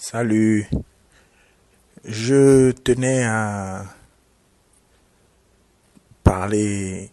Salut, je tenais à parler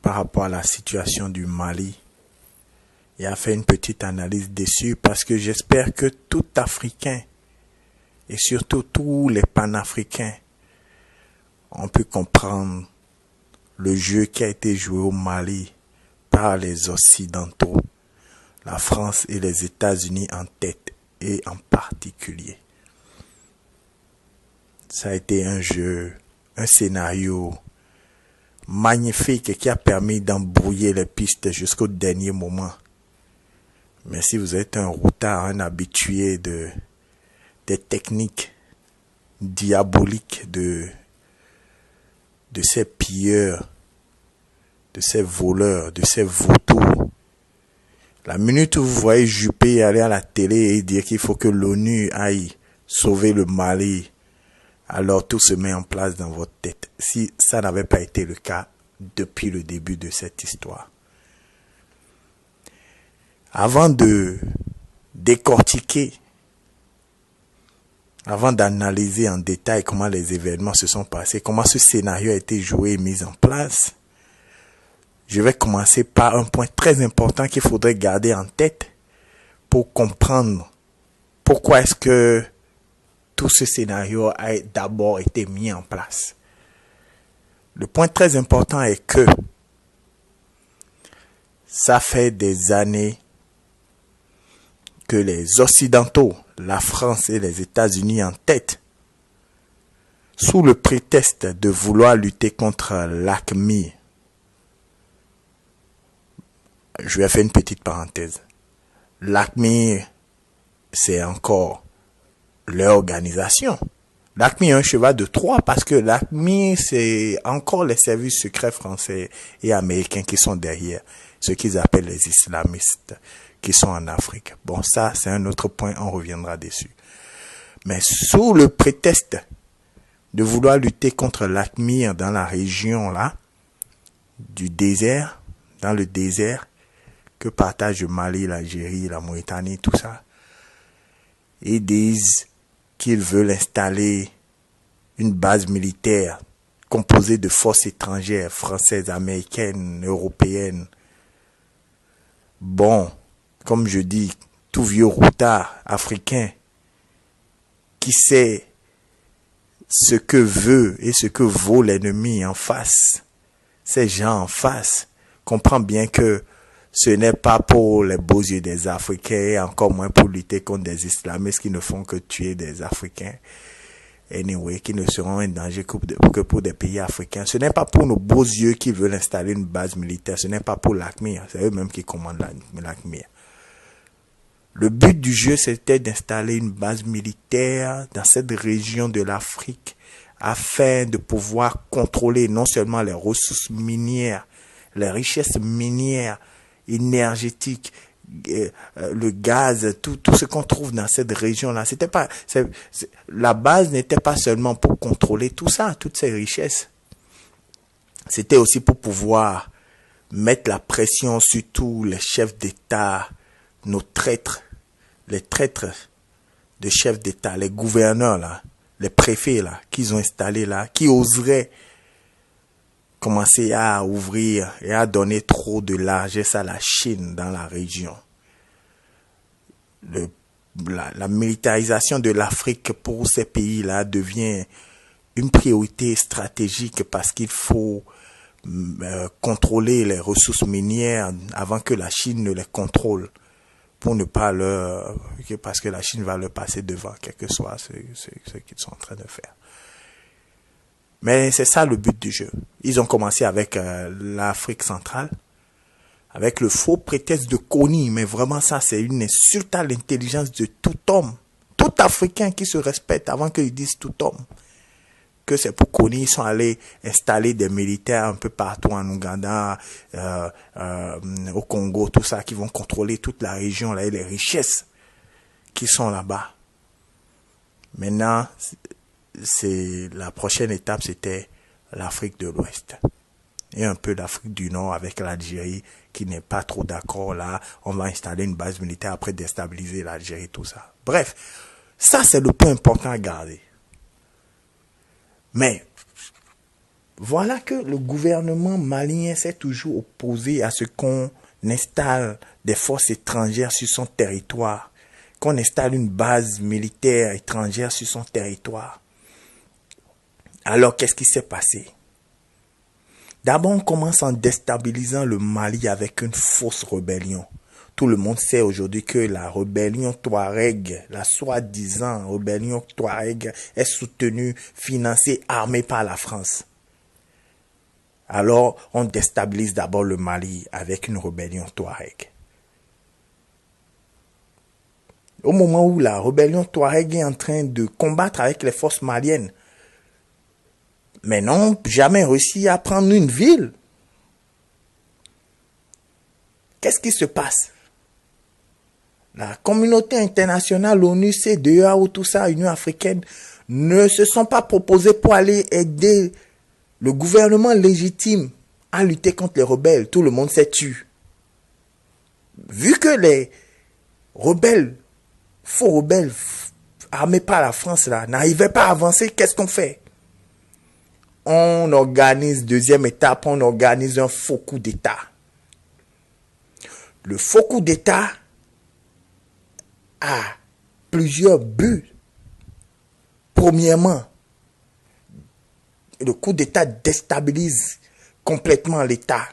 par rapport à la situation du Mali et à faire une petite analyse dessus parce que j'espère que tout Africain et surtout tous les panafricains ont pu comprendre le jeu qui a été joué au Mali par les Occidentaux, la France et les États-Unis en tête et en particulier. Ça a été un jeu, un scénario magnifique qui a permis d'embrouiller les pistes jusqu'au dernier moment. Mais si vous êtes un routard, un habitué des techniques diaboliques de ces pilleurs, de ces voleurs, de ces vautours, la minute où vous voyez Juppé aller à la télé et dire qu'il faut que l'ONU aille sauver le Mali, alors tout se met en place dans votre tête. Si ça n'avait pas été le cas depuis le début de cette histoire. Avant de décortiquer, avant d'analyser en détail comment les événements se sont passés, comment ce scénario a été joué et mis en place, je vais commencer par un point très important qu'il faudrait garder en tête pour comprendre pourquoi est-ce que tout ce scénario a d'abord été mis en place. Le point très important est que ça fait des années que les Occidentaux, la France et les États-Unis en tête, sous le prétexte de vouloir lutter contre l'AQMI, je vais faire une petite parenthèse. L'AQMI, c'est encore l'organisation. L'AQMI est un cheval de Troie parce que l'AQMI, c'est encore les services secrets français et américains qui sont derrière, ce qu'ils appellent les islamistes qui sont en Afrique. Bon, ça, c'est un autre point, on reviendra dessus. Mais sous le prétexte de vouloir lutter contre l'AQMI dans la région là, du désert, dans le désert que partagent le Mali, l'Algérie, la Mauritanie, tout ça, ils disent qu'ils veulent installer une base militaire composée de forces étrangères, françaises, américaines, européennes. Bon, comme je dis, tout vieux routard africain qui sait ce que veut et ce que vaut l'ennemi en face, ces gens en face, comprend bien que ce n'est pas pour les beaux yeux des Africains et encore moins pour lutter contre des islamistes qui ne font que tuer des Africains. Anyway, qui ne seront un danger que pour des pays africains. Ce n'est pas pour nos beaux yeux qu'ils veulent installer une base militaire. Ce n'est pas pour l'AQMI. C'est eux-mêmes qui commandent l'AQMI. Le but du jeu, c'était d'installer une base militaire dans cette région de l'Afrique afin de pouvoir contrôler non seulement les ressources minières, les richesses minières, énergétiques, le gaz, tout ce qu'on trouve dans cette région-là. La base n'était pas seulement pour contrôler tout ça, toutes ces richesses. C'était aussi pour pouvoir mettre la pression sur tous les chefs d'État, nos traîtres, les traîtres de chefs d'État, les gouverneurs là, les préfets là, qu'ils ont installés là, qui oseraient commencer à ouvrir et à donner trop de largesse à la Chine dans la région. La militarisation de l'Afrique pour ces pays-là devient une priorité stratégique parce qu'il faut contrôler les ressources minières avant que la Chine ne les contrôle, pour ne pas parce que la Chine va leur passer devant, quel que soit ce qu'ils sont en train de faire. Mais c'est ça le but du jeu. Ils ont commencé avec l'Afrique centrale, avec le faux prétexte de Kony. Mais vraiment ça, c'est une insulte à l'intelligence de tout homme. Tout Africain qui se respecte avant qu'ils disent tout homme. Que c'est pour Kony, ils sont allés installer des militaires un peu partout en Ouganda, au Congo, tout ça, qui vont contrôler toute la région là et les richesses qui sont là-bas. Maintenant, la prochaine étape, c'était l'Afrique de l'Ouest et un peu l'Afrique du Nord avec l'Algérie qui n'est pas trop d'accord là. On va installer une base militaire après déstabiliser l'Algérie, tout ça. Bref, Ça, c'est le point important à garder. Mais, voilà que le gouvernement malien s'est toujours opposé à ce qu'on installe des forces étrangères sur son territoire, qu'on installe une base militaire étrangère sur son territoire. Alors, qu'est-ce qui s'est passé? D'abord, on commence en déstabilisant le Mali avec une fausse rébellion. Tout le monde sait aujourd'hui que la rébellion Touareg, la soi-disant rébellion Touareg, est soutenue, financée, armée par la France. Alors, on déstabilise d'abord le Mali avec une rébellion Touareg. Au moment où la rébellion Touareg est en train de combattre avec les forces maliennes, mais n'ont jamais réussi à prendre une ville. Qu'est-ce qui se passe? La communauté internationale, l'ONU, CEDEAO, tout ça, Union africaine, ne se sont pas proposés pour aller aider le gouvernement légitime à lutter contre les rebelles. Tout le monde s'est tué. Vu que les rebelles, faux rebelles, armés par la France, là, n'arrivaient pas à avancer, qu'est-ce qu'on fait? On organise, deuxième étape, on organise un faux coup d'État. Le faux coup d'État a plusieurs buts. Premièrement, le coup d'État déstabilise complètement l'État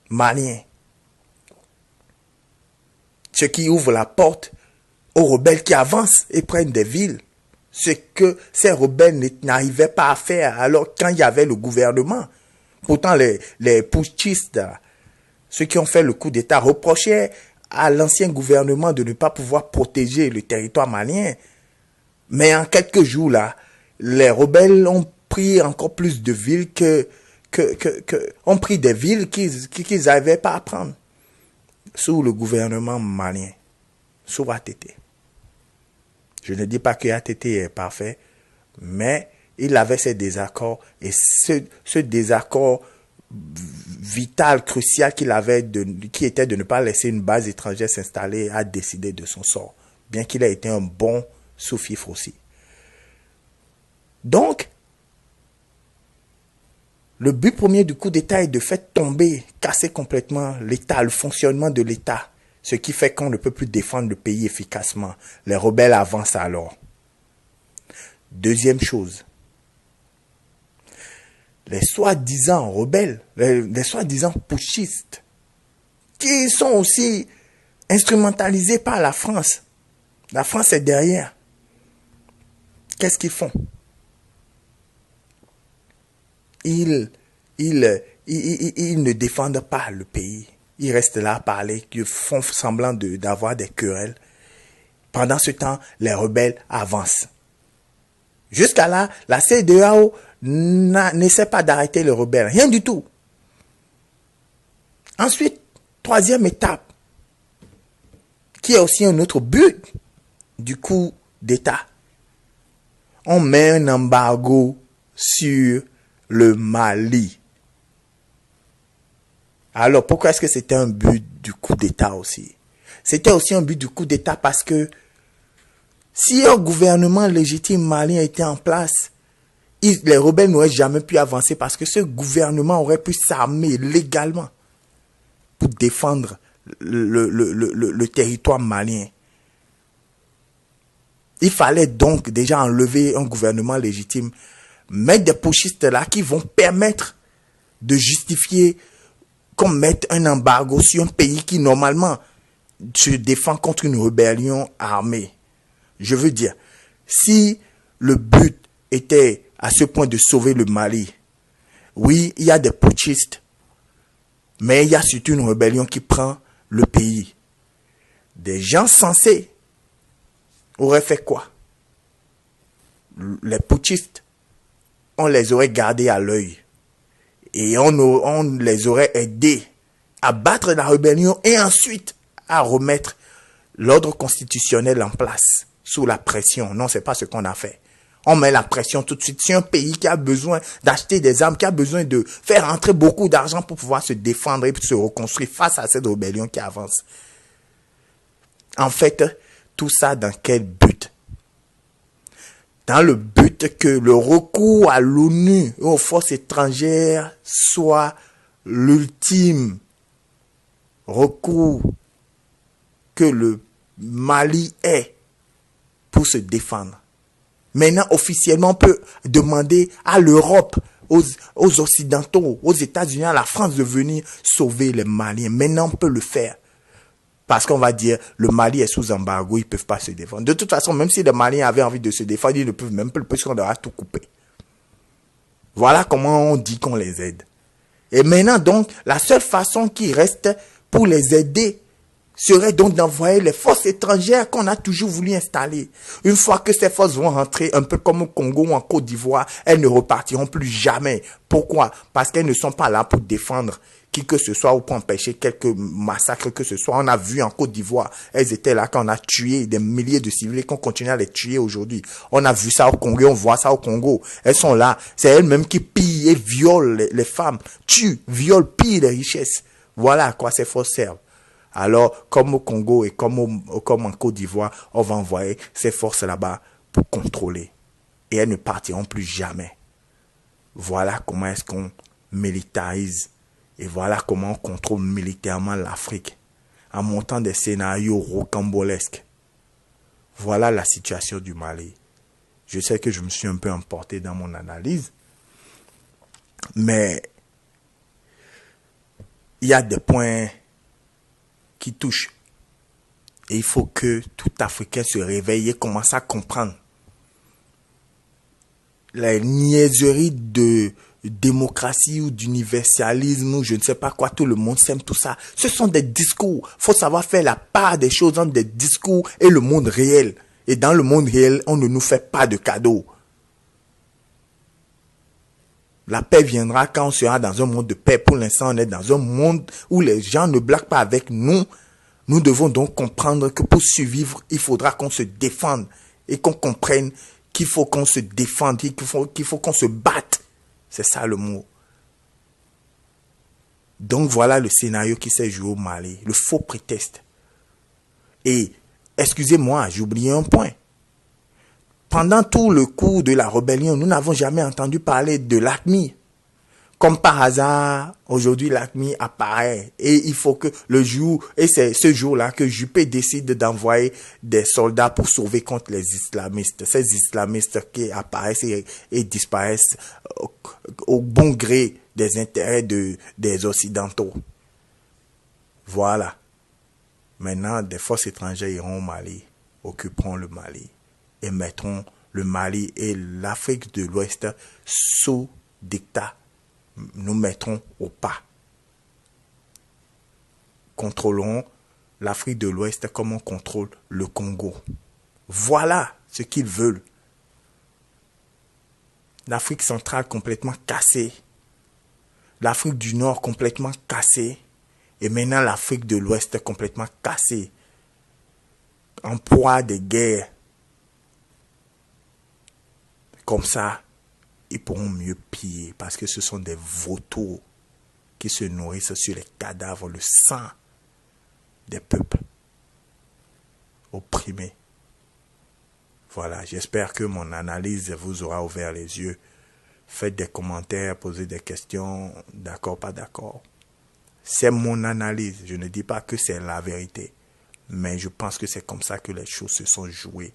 malien. Ce qui ouvre la porte aux rebelles qui avancent et prennent des villes. Ce que ces rebelles n'arrivaient pas à faire alors quand il y avait le gouvernement. Pourtant, les putschistes, ceux qui ont fait le coup d'État, reprochaient à l'ancien gouvernement de ne pas pouvoir protéger le territoire malien. Mais en quelques jours, là, les rebelles ont pris encore plus de villes ont pris des villes qu'ils n'arrivaient pas à prendre sous le gouvernement malien, sous ATT. Je ne dis pas que ATT est parfait, mais il avait ses désaccords et ce désaccord vital, crucial qu'il avait, qui était de ne pas laisser une base étrangère s'installer, a décidé de son sort, bien qu'il ait été un bon sous-fifre aussi. Donc, le but premier du coup d'État est de faire tomber, casser complètement l'État, le fonctionnement de l'État. Ce qui fait qu'on ne peut plus défendre le pays efficacement. Les rebelles avancent alors. Deuxième chose. Les soi-disant rebelles, les soi-disant putschistes, qui sont aussi instrumentalisés par la France. La France est derrière. Qu'est-ce qu'ils font? Ils ne défendent pas le pays. Ils restent là à parler, ils font semblant d'avoir des querelles. Pendant ce temps, les rebelles avancent. Jusqu'à là, la CEDEAO n'essaie pas d'arrêter les rebelles. Rien du tout. Ensuite, troisième étape, qui est aussi un autre but du coup d'État. On met un embargo sur le Mali. Alors, pourquoi est-ce que c'était un but du coup d'État aussi? C'était aussi un but du coup d'État parce que si un gouvernement légitime malien était en place, les rebelles n'auraient jamais pu avancer parce que ce gouvernement aurait pu s'armer légalement pour défendre le territoire malien. Il fallait donc déjà enlever un gouvernement légitime, mettre des putschistes là qui vont permettre de justifier qu'on mette un embargo sur un pays qui normalement se défend contre une rébellion armée. Je veux dire, si le but était à ce point de sauver le Mali, oui, il y a des putschistes, mais il y a surtout une rébellion qui prend le pays. Des gens sensés auraient fait quoi? Les putschistes, on les aurait gardés à l'œil. Et on les aurait aidés à battre la rébellion et ensuite à remettre l'ordre constitutionnel en place sous la pression. Non, c'est pas ce qu'on a fait. On met la pression tout de suite. C'est un pays qui a besoin d'acheter des armes, qui a besoin de faire entrer beaucoup d'argent pour pouvoir se défendre et se reconstruire face à cette rébellion qui avance. En fait, tout ça dans quel but? dans le but que le recours à l'ONU et aux forces étrangères soit l'ultime recours que le Mali ait pour se défendre. Maintenant, officiellement, on peut demander à l'Europe, aux Occidentaux, aux États-Unis, à la France de venir sauver les Maliens. Maintenant, on peut le faire. Parce qu'on va dire, le Mali est sous embargo, ils ne peuvent pas se défendre. De toute façon, même si les Maliens avaient envie de se défendre, ils ne peuvent même pas, parce qu'on aura tout coupé. Voilà comment on dit qu'on les aide. Et maintenant, donc, la seule façon qui reste pour les aider serait donc d'envoyer les forces étrangères qu'on a toujours voulu installer. Une fois que ces forces vont rentrer, un peu comme au Congo ou en Côte d'Ivoire, elles ne repartiront plus jamais. Pourquoi? Parce qu'elles ne sont pas là pour défendre qui que ce soit ou pour empêcher quelques massacres que ce soit. On a vu en Côte d'Ivoire, elles étaient là quand on a tué des milliers de civils et qu'on continue à les tuer aujourd'hui. On a vu ça au Congo, on voit ça au Congo. Elles sont là. C'est elles-mêmes qui pillent et violent les femmes, tuent, violent, pillent les richesses. Voilà à quoi ces forces servent. Alors, comme au Congo et comme en Côte d'Ivoire, on va envoyer ces forces là-bas pour contrôler. Et elles ne partiront plus jamais. Voilà comment est-ce qu'on militarise. Et voilà comment on contrôle militairement l'Afrique. En montant des scénarios rocambolesques. Voilà la situation du Mali. Je sais que je me suis un peu emporté dans mon analyse. Mais il y a des points qui touche. Et il faut que tout Africain se réveille et commence à comprendre la niaiserie de démocratie ou d'universalisme ou je ne sais pas quoi, tout le monde s'aime tout ça. Ce sont des discours. Il faut savoir faire la part des choses entre des discours et le monde réel. Et dans le monde réel, on ne nous fait pas de cadeaux. La paix viendra quand on sera dans un monde de paix. Pour l'instant, on est dans un monde où les gens ne blaguent pas avec nous. Nous devons donc comprendre que pour survivre, il faudra qu'on se défende et qu'on comprenne qu'il faut qu'on se défende, qu'il faut qu'on se batte. C'est ça le mot. Donc voilà le scénario qui s'est joué au Mali, le faux prétexte. Et, excusez-moi, j'ai oublié un point. Pendant tout le cours de la rébellion, nous n'avons jamais entendu parler de l'AQMI. Comme par hasard, aujourd'hui l'AQMI apparaît et il faut que le jour, et c'est ce jour-là que Juppé décide d'envoyer des soldats pour sauver contre les islamistes. Ces islamistes qui apparaissent et disparaissent au bon gré des intérêts des Occidentaux. Voilà. Maintenant, des forces étrangères iront au Mali, occuperont le Mali et mettront le Mali et l'Afrique de l'Ouest sous dictat. Nous mettrons au pas. Contrôlerons l'Afrique de l'Ouest comme on contrôle le Congo. Voilà ce qu'ils veulent. L'Afrique centrale complètement cassée. L'Afrique du Nord complètement cassée. Et maintenant l'Afrique de l'Ouest complètement cassée. En proie des guerres. Comme ça, ils pourront mieux piller parce que ce sont des vautours qui se nourrissent sur les cadavres, le sang des peuples opprimés. Voilà, j'espère que mon analyse vous aura ouvert les yeux. Faites des commentaires, posez des questions, d'accord, pas d'accord. C'est mon analyse, je ne dis pas que c'est la vérité, mais je pense que c'est comme ça que les choses se sont jouées.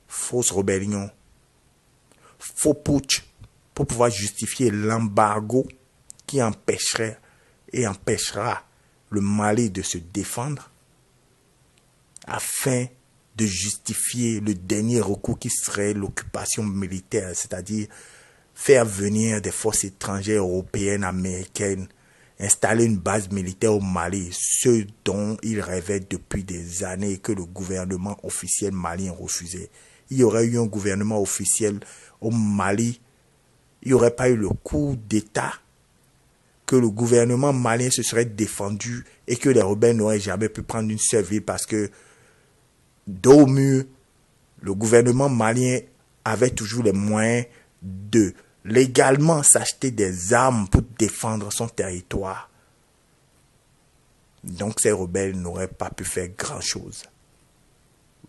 Fausse rébellion. Faux putsch pour pouvoir justifier l'embargo qui empêcherait et empêchera le Mali de se défendre afin de justifier le dernier recours qui serait l'occupation militaire, c'est-à-dire faire venir des forces étrangères européennes, américaines, installer une base militaire au Mali, ce dont ils rêvaient depuis des années et que le gouvernement officiel malien refusait. Il y aurait eu un gouvernement officiel au Mali, il n'y aurait pas eu le coup d'État, que le gouvernement malien se serait défendu et que les rebelles n'auraient jamais pu prendre une seule ville parce que, dos au mur, le gouvernement malien avait toujours les moyens de légalement s'acheter des armes pour défendre son territoire. Donc ces rebelles n'auraient pas pu faire grand-chose.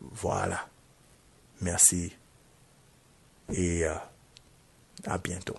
Voilà. Merci. et à bientôt.